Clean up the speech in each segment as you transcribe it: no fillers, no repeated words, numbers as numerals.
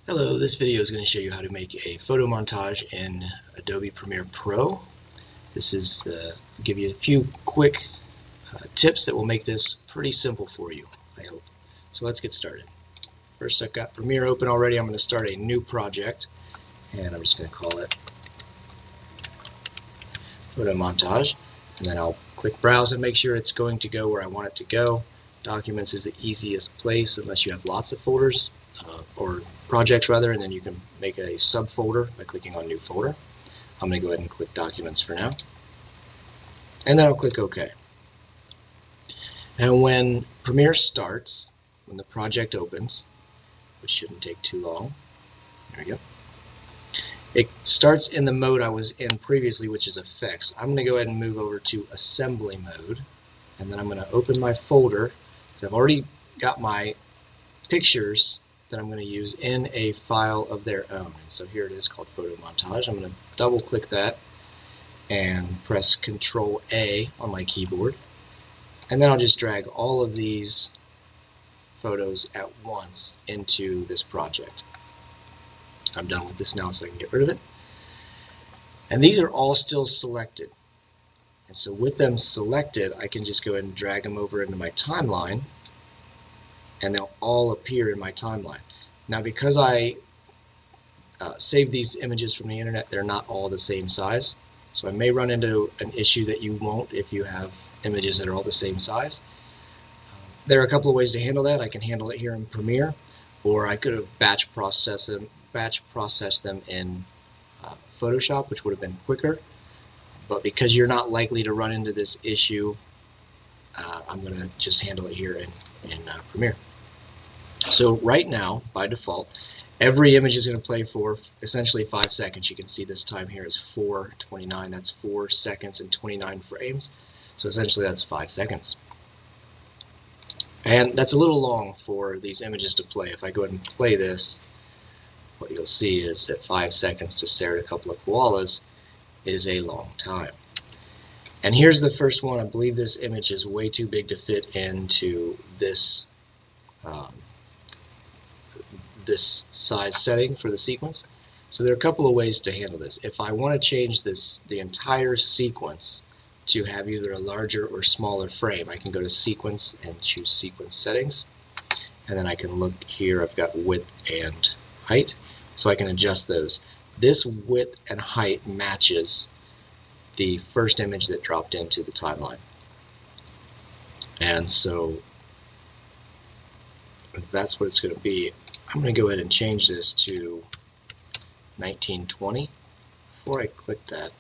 Hello, this video is going to show you how to make a photo montage in Adobe Premiere Pro. This is give you a few quick tips that will make this pretty simple for you, I hope. So let's get started. First, I've got Premiere open already. I'm going to start a new project, and I'm just going to call it Photo Montage. And then I'll click Browse and make sure it's going to go where I want it to go. Documents is the easiest place unless you have lots of folders or projects rather, and then you can make a subfolder by clicking on New Folder. I'm going to go ahead and click Documents for now, and then I'll click OK. And when Premiere starts, when the project opens, which shouldn't take too long, there we go. It starts in the mode I was in previously, which is Effects. I'm going to go ahead and move over to Assembly mode, and then I'm going to open my folder. So I've already got my pictures that I'm going to use in a file of their own. And so here it is, called Photo Montage. I'm going to double click that and press Control A on my keyboard. And then I'll just drag all of these photos at once into this project. I'm done with this now, so I can get rid of it. And these are all still selected. And so with them selected, I can just go ahead and drag them over into my timeline, and they'll all appear in my timeline. Now, because I saved these images from the internet, they're not all the same size. So I may run into an issue that you won't if you have images that are all the same size. There are a couple of ways to handle that. I can handle it here in Premiere, or I could have batch processed them in Photoshop, which would have been quicker. But because you're not likely to run into this issue, I'm going to just handle it here in Premiere. So right now, by default, every image is going to play for essentially 5 seconds. You can see this time here is 4:29. That's 4 seconds and 29 frames. So essentially that's 5 seconds. And that's a little long for these images to play. If I go ahead and play this, what you'll see is that 5 seconds to stare at a couple of koalas is a long time. And here's the first one. I believe this image is way too big to fit into this this size setting for the sequence. So there are a couple of ways to handle this. If I want to change the entire sequence to have either a larger or smaller frame, I can go to Sequence and choose Sequence Settings, and then I can look here. I've got width and height, so I can adjust those. This width and height matches the first image that dropped into the timeline. And so that's what it's going to be. I'm going to go ahead and change this to 1920. Before I click that,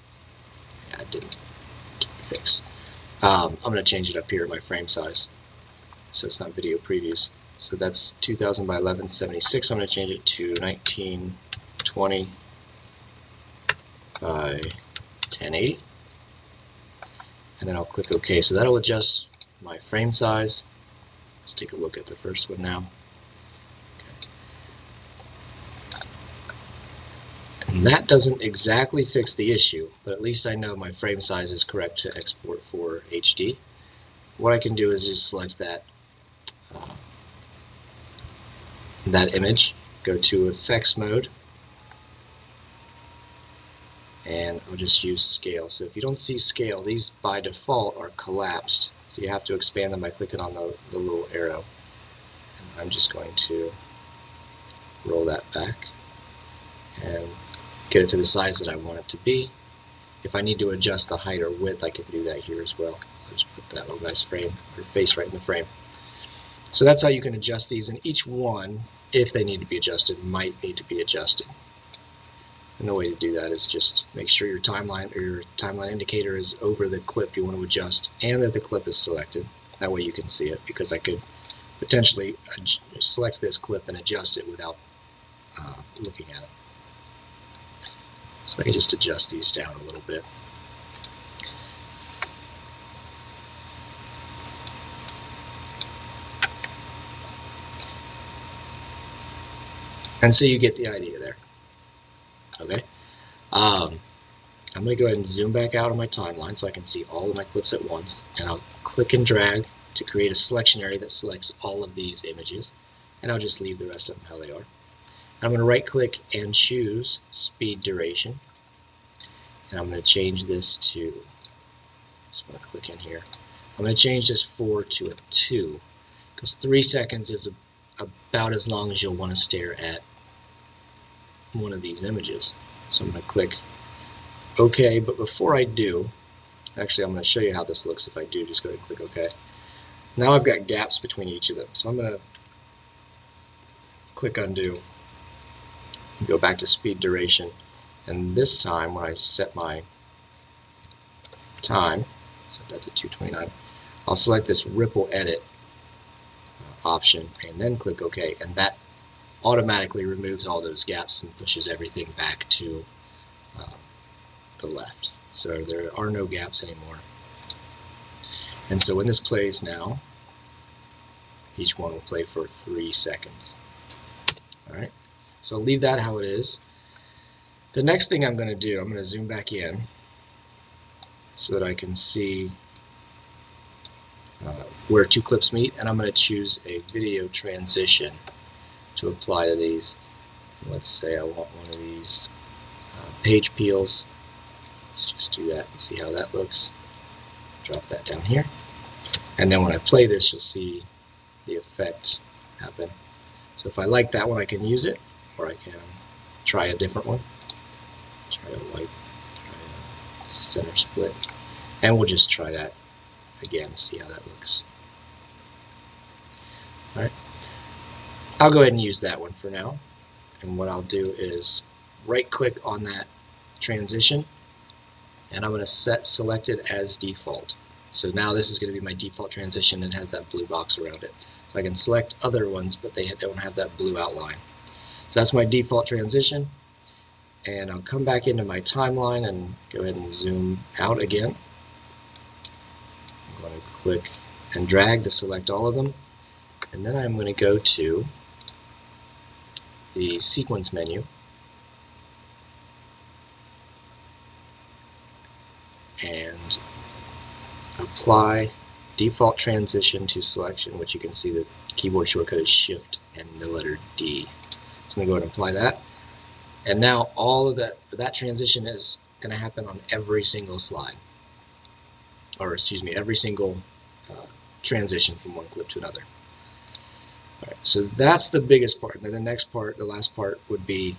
I didn't fix. I'm going to change it up here in my frame size, so it's not video previews. So that's 2000 by 1176. I'm going to change it to 1920 by 1080. And then I'll click OK. So that'll adjust my frame size. Let's take a look at the first one now. And that doesn't exactly fix the issue, but at least I know my frame size is correct to export for HD. What I can do is just select that image, go to Effects mode, and I'll just use Scale. So if you don't see Scale, these by default are collapsed, so you have to expand them by clicking on the little arrow. And I'm just going to roll that back and get it to the size that I want it to be. If I need to adjust the height or width, I can do that here as well. So I just put that little guy's face right in the frame. So that's how you can adjust these, and each one, if they need to be adjusted, might need to be adjusted. And the way to do that is just make sure your timeline indicator is over the clip you want to adjust, and that the clip is selected. That way you can see it, because I could potentially select this clip and adjust it without looking at it. So I can just adjust these down a little bit. And so you get the idea there. Okay. I'm going to go ahead and zoom back out on my timeline so I can see all of my clips at once, and I'll click and drag to create a selection area that selects all of these images, and I'll just leave the rest of them how they are. I'm going to right click and choose speed duration, and I'm going to change this to, just want to click in here, I'm going to change this 4 to a 2, because 3 seconds is about as long as you'll want to stare at one of these images. So I'm going to click OK, but before I do, actually I'm going to show you how this looks if I do just go ahead and click OK. Now I've got gaps between each of them, so I'm going to click undo, go back to speed duration, and this time when I set my time, set that to 229, I'll select this ripple edit option and then click OK, and that automatically removes all those gaps and pushes everything back to the left. So there are no gaps anymore. And so when this plays now, each one will play for 3 seconds. Alright, so I'll leave that how it is. The next thing I'm going to do, I'm going to zoom back in so that I can see where 2 clips meet, and I'm going to choose a video transition to apply to these. Let's say I want one of these page peels. Let's just do that and see how that looks. Drop that down here, and then when I play this, you'll see the effect happen. So if I like that one, I can use it, or I can try a different one. Try a white, try a center split, and we'll just try that again, see how that looks. Alright, I'll go ahead and use that one for now, and what I'll do is right click on that transition, and I'm going to set selected as default. So now this is going to be my default transition and has that blue box around it. So I can select other ones, but they don't have that blue outline. So that's my default transition, and I'll come back into my timeline and go ahead and zoom out again. I'm going to click and drag to select all of them, and then I'm going to go to the sequence menu and apply default transition to selection, which you can see the keyboard shortcut is Shift and the letter D. So I'm going to go ahead and apply that, and now all of that transition is going to happen on every single slide, or excuse me, every single transition from one clip to another. Alright, so that's the biggest part. Now the next part, the last part, would be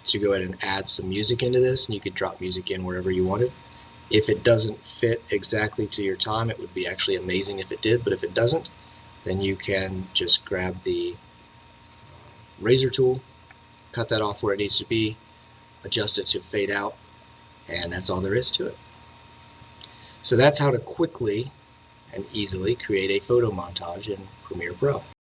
to go ahead and add some music into this, and you could drop music in wherever you wanted. If it doesn't fit exactly to your time, it would be actually amazing if it did, but if it doesn't, then you can just grab the razor tool, cut that off where it needs to be, adjust it to fade out, and that's all there is to it. So that's how to quickly and easily create a photo montage in Premiere Pro.